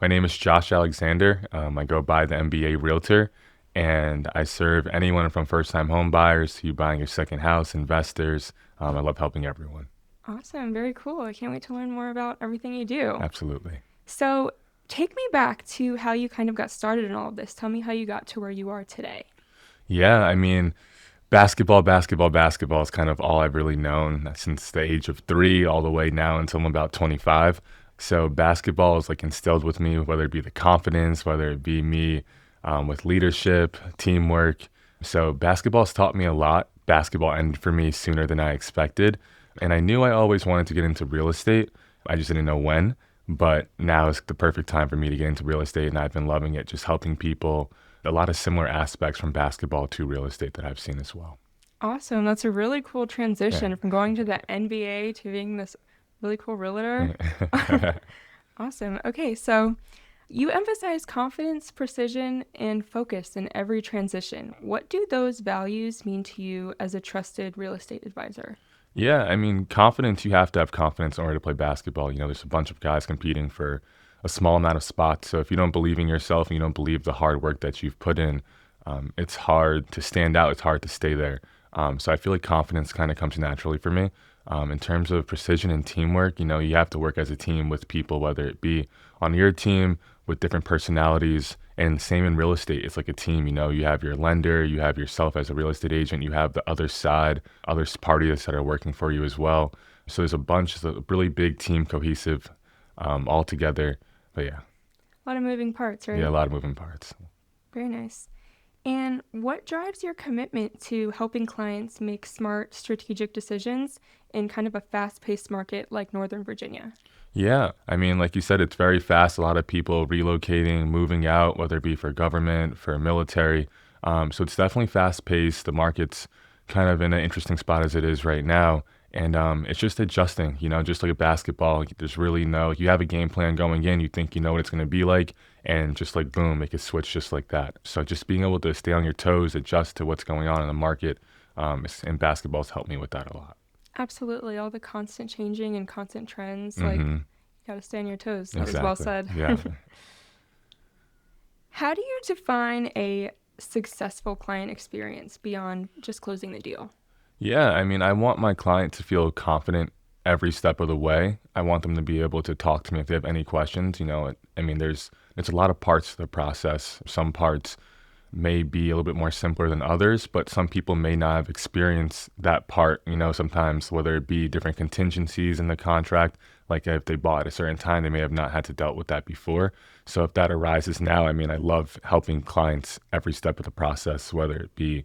My name is Josh Alexander. I go by the MBA Realtor, and I serve anyone from first-time home buyers to buying your second house, investors. I love helping everyone. Awesome. Very cool. I can't wait to learn more about everything you do. Absolutely. So, take me back to how you kind of got started in all of this. Tell me how you got to where you are today. Yeah, I mean, basketball is kind of all I've really known since the age of 3 all the way now until I'm about 25. So basketball is like instilled with me, whether it be the confidence, whether it be me with leadership, teamwork. So basketball's taught me a lot. Basketball ended for me sooner than I expected. And I knew I always wanted to get into real estate. I just didn't know when. But now is the perfect time for me to get into real estate. And I've been loving it, just helping people. A lot of similar aspects from basketball to real estate that I've seen as well. Awesome. That's a really cool Yeah. transition from going to the NBA to being this really cool realtor. Awesome. Okay, so you emphasize confidence, precision, and focus in every transition. What do those values mean to you as a trusted real estate advisor? Yeah, I mean, confidence, you have to have confidence in order to play basketball. There's a bunch of guys competing for a small amount of spots. So if you don't believe in yourself and you don't believe the hard work that you've put in, it's hard to stand out. It's hard to stay there. So I feel like confidence kind of comes naturally for me. In terms of precision and teamwork, you have to work as a team with people, whether it be on your team with different personalities. And same in real estate, it's like a team. You have your lender, you have yourself as a real estate agent, you have the other side, parties that are working for you as well. So there's it's a really big team cohesive all together. But yeah, A lot of moving parts, yeah, a right? lot of moving parts. Very nice. And what drives your commitment to helping clients make smart, strategic decisions in kind of a fast paced market like Northern Virginia? Yeah, I mean, like you said, it's very fast. A lot of people relocating, moving out, whether it be for government, for military. So it's definitely fast paced. The market's kind of in an interesting spot as it is right now. And it's just adjusting, just like a basketball. There's really you have a game plan going in. You think you know what it's going to be like. And just like boom, it can switch just like that. So just being able to stay on your toes, adjust to what's going on in the market, and basketball's helped me with that a lot. Absolutely. All the constant changing and constant trends, like Mm-hmm. you got to stay on your toes. That was well Exactly. said. Yeah. How do you define a successful client experience beyond just closing the deal? Yeah, I mean, I want my client to feel confident every step of the way. I want them to be able to talk to me if they have any questions. I mean, there's a lot of parts to the process. Some parts may be a little bit more simpler than others, but some people may not have experienced that part, sometimes whether it be different contingencies in the contract, like if they bought at a certain time, they may have not had to dealt with that before. So if that arises now, I mean, I love helping clients every step of the process, whether it be,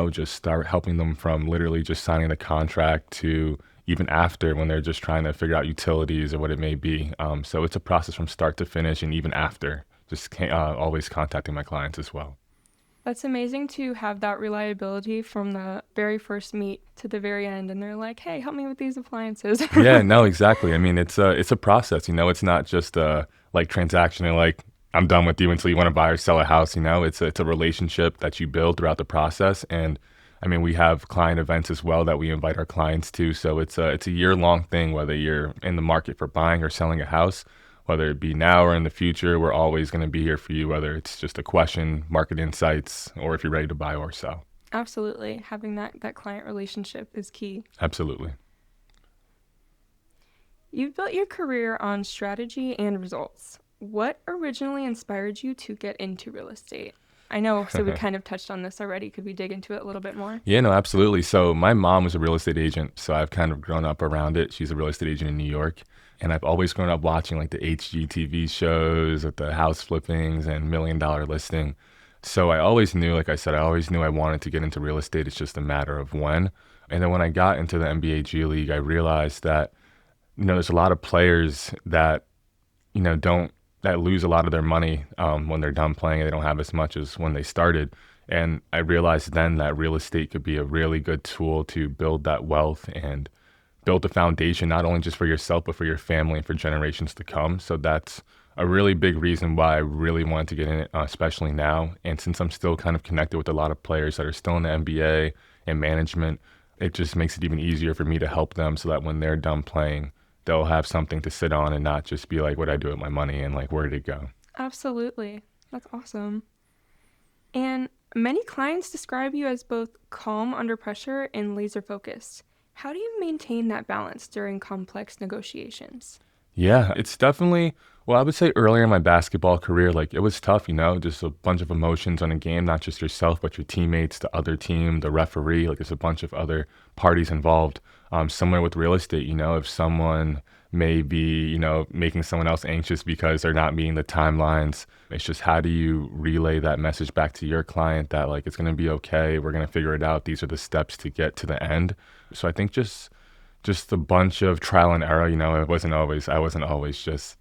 just start helping them from literally just signing the contract to even after when they're just trying to figure out utilities or what it may be. So it's a process from start to finish and even after, just always contacting my clients as well. That's amazing to have that reliability from the very first meet to the very end. And they're like, hey, help me with these appliances. Yeah, no, exactly. I mean, it's a process. It's not just like transactional, like I'm done with you until you want to buy or sell a house. It's a relationship that you build throughout the process. And I mean, we have client events as well that we invite our clients to. So it's a year long thing, whether you're in the market for buying or selling a house, whether it be now or in the future. We're always going to be here for you, whether it's just a question, market insights, or if you're ready to buy or sell. Absolutely. Having that client relationship is key. Absolutely. You've built your career on strategy and results. What originally inspired you to get into real estate? I know, so we kind of touched on this already. Could we dig into it a little bit more? Yeah, no, absolutely. So my mom was a real estate agent, so I've kind of grown up around it. She's a real estate agent in New York, and I've always grown up watching like the HGTV shows with the house flippings and $1 million listing. So I always knew, like I said, I always knew I wanted to get into real estate. It's just a matter of when. And then when I got into the NBA G League, I realized that there's a lot of players that don't that lose a lot of their money when they're done playing. They don't have as much as when they started. And I realized then that real estate could be a really good tool to build that wealth and build the foundation, not only just for yourself, but for your family and for generations to come. So that's a really big reason why I really wanted to get in it, especially now. And since I'm still kind of connected with a lot of players that are still in the NBA and management, it just makes it even easier for me to help them so that when they're done playing, they'll have something to sit on and not just be like, what do I do with my money and like, where did it go? Absolutely. That's awesome. And many clients describe you as both calm under pressure and laser focused. How do you maintain that balance during complex negotiations? Yeah, it's definitely, well, I would say earlier in my basketball career, like it was tough, just a bunch of emotions on a game, not just yourself, but your teammates, the other team, the referee, like there's a bunch of other parties involved. Similar with real estate, if someone may be, making someone else anxious because they're not meeting the timelines, it's just how do you relay that message back to your client that like it's going to be okay, we're going to figure it out, these are the steps to get to the end. So I think just a bunch of trial and error. I wasn't always just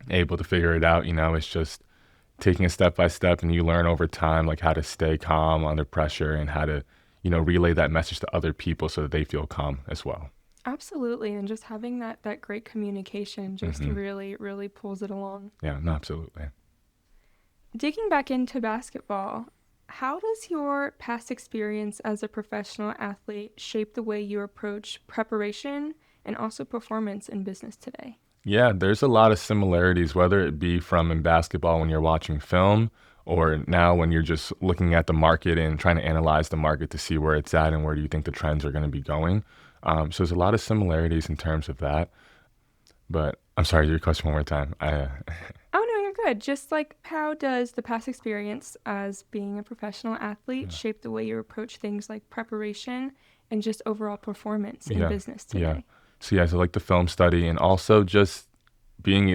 able to figure it out. It's just taking it step by step, and you learn over time, like how to stay calm under pressure and how to, relay that message to other people so that they feel calm as well. Absolutely. And just having that great communication just Hmm. really, really pulls it along. Yeah, no, absolutely. Digging back into basketball, how does your past experience as a professional athlete shape the way you approach preparation and also performance in business today? Yeah, there's a lot of similarities, whether it be from in basketball when you're watching film or now when you're just looking at the market and trying to analyze the market to see where it's at and where do you think the trends are going to be going. So there's a lot of similarities in terms of that. But I'm sorry, your question one more time. Oh, no, you're good. Just like how does the past experience as being a professional athlete Yeah, shape the way you approach things like preparation and just overall performance in yeah, business yeah. today? So like the film study and also just being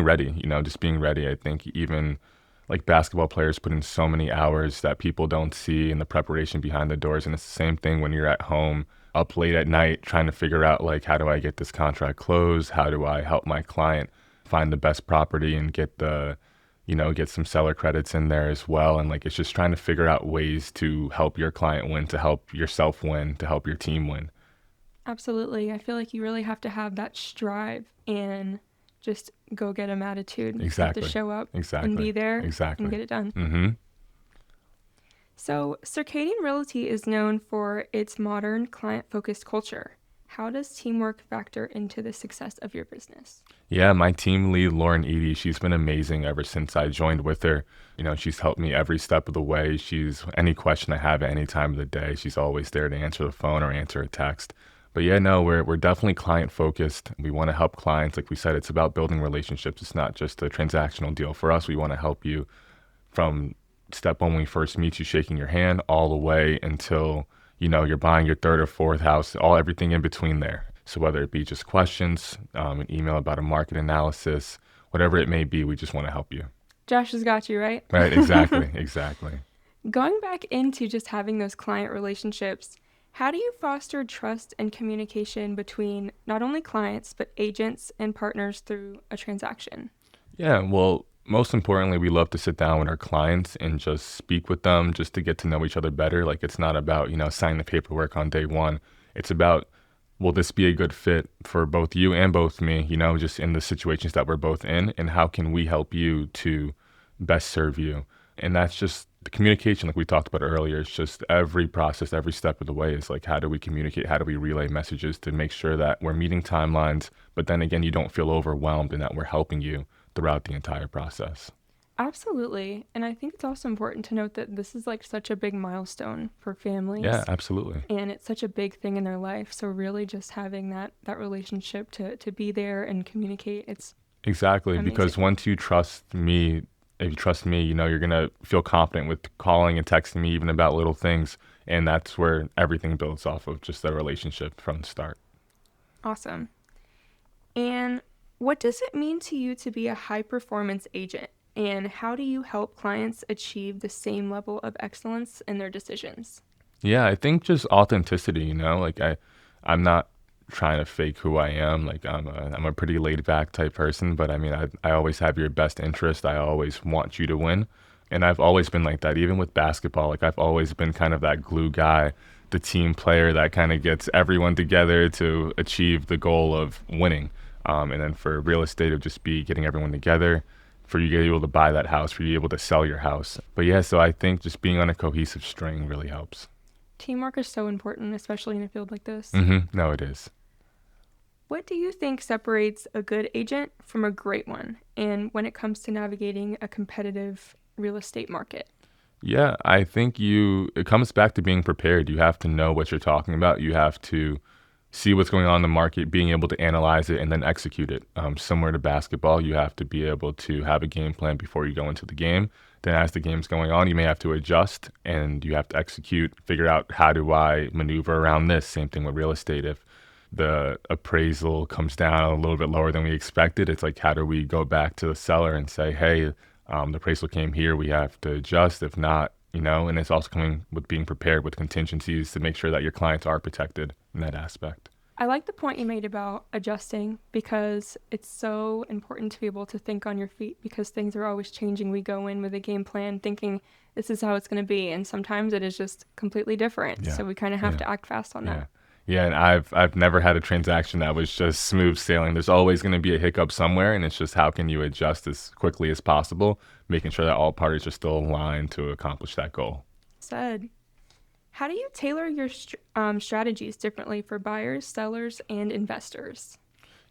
ready, just being ready. I think even like basketball players put in so many hours that people don't see in the preparation behind the doors. And it's the same thing when you're at home up late at night trying to figure out like how do I get this contract closed? How do I help my client find the best property and get some seller credits in there as well. And like it's just trying to figure out ways to help your client win, to help yourself win, to help your team win. Absolutely. I feel like you really have to have that strive and just go get 'em attitude. You have to Exactly. show up and Exactly. be there and Exactly. get it done. Mm-hmm. So, Circadian Realty is known for its modern, client focused culture. How does teamwork factor into the success of your business? Yeah, my team lead, Lauren Eady, she's been amazing ever since I joined with her. She's helped me every step of the way. She's any question I have at any time of the day, she's always there to answer the phone or answer a text. But yeah, no, we're definitely client focused. We want to help clients. Like we said, it's about building relationships. It's not just a transactional deal. For us, we want to help you from step one when we first meet you, shaking your hand, all the way until you're buying your third or fourth house, all everything in between there. So whether it be just questions, an email about a market analysis, whatever it may be, we just want to help you. Josh has got you, right? Right? Exactly. Exactly. Going back into just having those client relationships, how do you foster trust and communication between not only clients, but agents and partners through a transaction? Yeah, well, most importantly, we love to sit down with our clients and just speak with them just to get to know each other better. Like it's not about, signing the paperwork on day one. It's about, will this be a good fit for both you and both me, just in the situations that we're both in, and how can we help you to best serve you? And that's just the communication, like we talked about earlier. It's just every process, every step of the way is like, how do we communicate? How do we relay messages to make sure that we're meeting timelines, but then again, you don't feel overwhelmed and that we're helping you throughout the entire process. Absolutely. And I think it's also important to note that this is like such a big milestone for Yeah, families absolutely. and it's such a big thing in their life. So really just having that relationship to be there and communicate, it's Exactly. Because amazing. once you trust me, if you trust me, you're going to feel confident with calling and texting me even about little things. And that's where everything builds off of just the relationship from the start. Awesome. And what does it mean to you to be a high performance agent? And how do you help clients achieve the same level of excellence in their decisions? Yeah, I think just authenticity, like I'm not trying to fake who I am. Like I'm a pretty laid back type person, but I mean, I always have your best interest. I always want you to win. And I've always been like that, even with basketball. Like I've always been kind of that glue guy, the team player that kind of gets everyone together to achieve the goal of winning. And then for real estate, it'll just be getting everyone together for you to be able to buy that house, for you to be able to sell your house. But yeah, so I think just being on a cohesive string really helps. Teamwork is so important, especially in a field like this. Mm-hmm. No, it is. What do you think separates a good agent from a great one? And when it comes to navigating a competitive real estate market? Yeah, I think it comes back to being prepared. You have to know what you're talking about. You have to see what's going on in the market, being able to analyze it and then execute it. Similar to basketball, you have to be able to have a game plan before you go into the game. Then, as the game's going on, you may have to adjust and you have to execute, figure out how do I maneuver around this. Same thing with real estate. If the appraisal comes down a little bit lower than we expected, it's like, how do we go back to the seller and say, hey, the appraisal came here, we have to adjust. If not, and it's also coming with being prepared with contingencies to make sure that your clients are protected in that aspect. I like the point you made about adjusting because it's so important to be able to think on your feet because things are always changing. We go in with a game plan thinking this is how it's going to be, and sometimes it is just completely different. Yeah. So we kind of have Yeah. to act fast on Yeah. that. Yeah, and I've never had a transaction that was just smooth sailing. There's always going to be a hiccup somewhere, and it's just how can you adjust as quickly as possible, making sure that all parties are still aligned to accomplish that goal. Said, how do you tailor your strategies differently for buyers, sellers, and investors?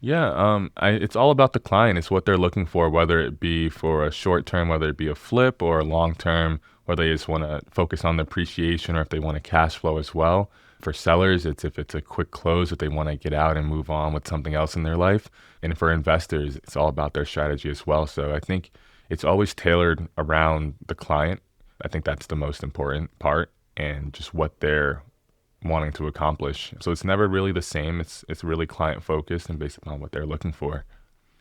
Yeah, it's all about the client. It's what they're looking for, whether it be for a short term, whether it be a flip or a long term, whether they just want to focus on the appreciation or if they want a cash flow as well. For sellers, it's if it's a quick close, if they want to get out and move on with something else in their life. And for investors, it's all about their strategy as well. So I think it's always tailored around the client. I think that's the most important part and just what they're wanting to accomplish. So it's never really the same. It's really client focused and based upon what they're looking for.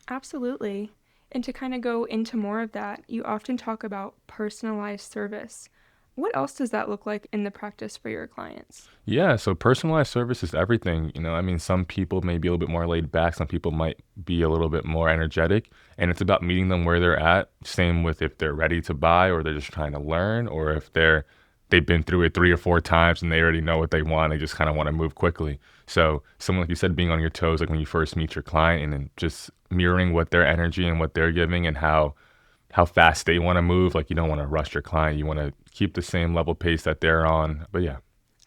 Absolutely. And to kind of go into more of that, you often talk about personalized service. What else does that look like in the practice for your clients? Yeah, so personalized service is everything. I mean, some people may be a little bit more laid back, some people might be a little bit more energetic, and it's about meeting them where they're at. Same with if they're ready to buy or they're just trying to learn, or if they've been through it 3 or 4 times and they already know what they want. They just kind of want to move quickly. So someone like you said, being on your toes, like when you first meet your client, and then just mirroring what their energy and what they're giving and how fast they want to move. Like you don't want to rush your client. You want to keep the same level pace that they're on. But yeah.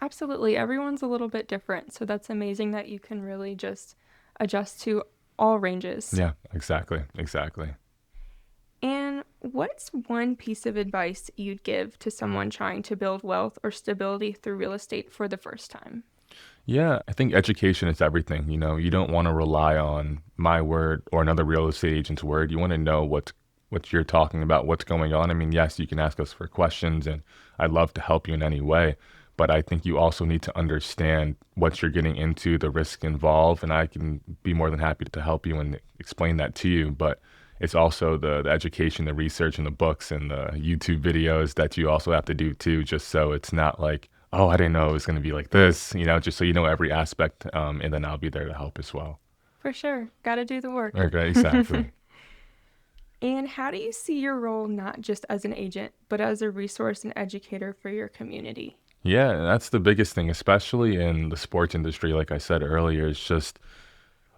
Absolutely. Everyone's a little bit different. So that's amazing that you can really just adjust to all ranges. Yeah, exactly. Exactly. And what's one piece of advice you'd give to someone trying to build wealth or stability through real estate for the first time? Yeah, I think education is everything. You don't want to rely on my word or another real estate agent's word. You want to know what you're talking about, what's going on. I mean, yes, you can ask us for questions and I'd love to help you in any way, but I think you also need to understand what you're getting into, the risk involved, and I can be more than happy to help you and explain that to you. But it's also the education, the research, and the books and the YouTube videos that you also have to do too, just so it's not like, oh, I didn't know it was going to be like this, just so you know every aspect, and then I'll be there to help as well. For sure. Got to do the work. Okay, exactly. And how do you see your role not just as an agent, but as a resource and educator for your community? Yeah, that's the biggest thing, especially in the sports industry. Like I said earlier, it's just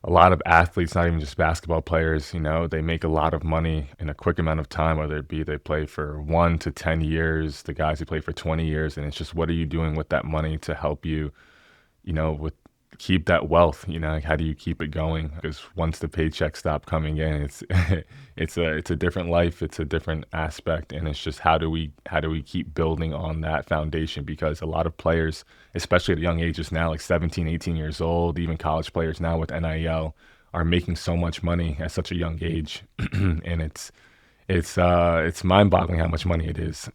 a lot of athletes, not even just basketball players, they make a lot of money in a quick amount of time, whether it be they play for 1 to 10 years, the guys who play for 20 years. And it's just, what are you doing with that money to help you, with keep that wealth, like how do you keep it going? Because once the paychecks stop coming in, it's it's a different life, it's a different aspect, and it's just how do we keep building on that foundation? Because a lot of players, especially at young ages now, like 17, 18 years old, even college players now with NIL, are making so much money at such a young age, and it's mind-boggling how much money it is,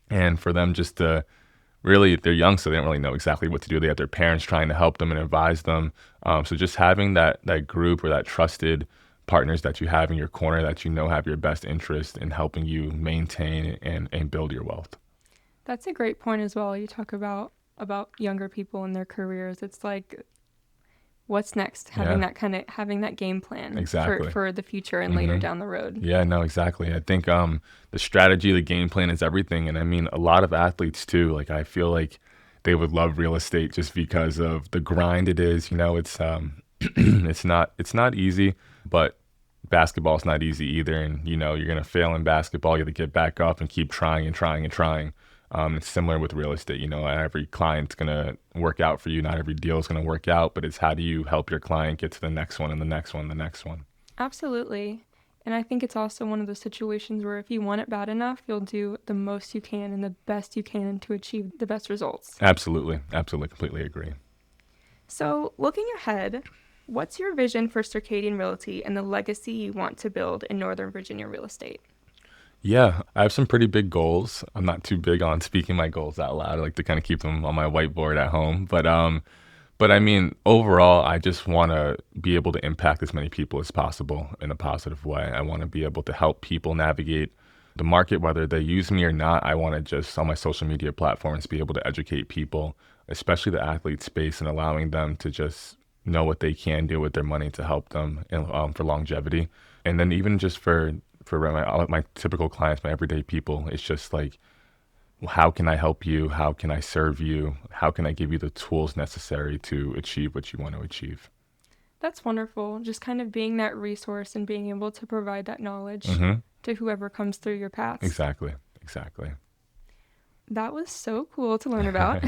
and for them just to really, they're young, so they don't really know exactly what to do. They have their parents trying to help them and advise them. So just having that group or that trusted partners that you have in your corner that have your best interest in helping you maintain and build your wealth. That's a great point as well. You talk about younger people and their careers. It's like what's next? Yeah, Having that game plan exactly. for the future and later Hmm. down the road. Yeah, no, exactly. I think the strategy, the game plan is everything. And I mean, a lot of athletes too, like I feel like they would love real estate just because of the grind it is. It's it's not easy, but basketball's not easy either. And you're gonna fail in basketball. You have to get back up and keep trying and trying and trying. It's similar with real estate. You know, not every client's going to work out for you. Not every deal is going to work out, but it's how do you help your client get to the next one and the next one, the next one. Absolutely. And I think it's also one of those situations where if you want it bad enough, you'll do the most you can and the best you can to achieve the best results. Absolutely. Absolutely. Completely agree. So, looking ahead, what's your vision for Circadian Realty and the legacy you want to build in Northern Virginia real estate? Yeah, I have some pretty big goals. I'm not too big on speaking my goals out loud. I like to kind of keep them on my whiteboard at home. But I mean, overall, I just want to be able to impact as many people as possible in a positive way. I want to be able to help people navigate the market, whether they use me or not. I want to just on my social media platforms be able to educate people, especially the athlete space, and allowing them to just know what they can do with their money to help them for longevity. And then even just for my typical clients, my everyday people, it's just like, how can I help you? How can I serve you? How can I give you the tools necessary to achieve what you want to achieve? That's wonderful. Just kind of being that resource and being able to provide that knowledge Hmm. to whoever comes through your paths. Exactly. Exactly. That was so cool to learn about.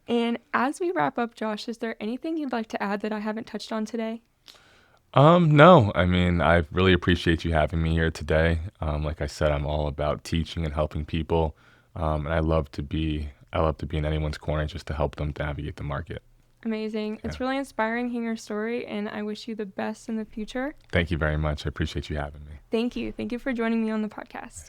And as we wrap up, Josh, is there anything you'd like to add that I haven't touched on today? No, I mean, I really appreciate you having me here today. Like I said, I'm all about teaching and helping people. And I love to be in anyone's corner just to help them navigate the market. Amazing. Yeah. It's really inspiring hearing your story, and I wish you the best in the future. Thank you very much. I appreciate you having me. Thank you. Thank you for joining me on the podcast.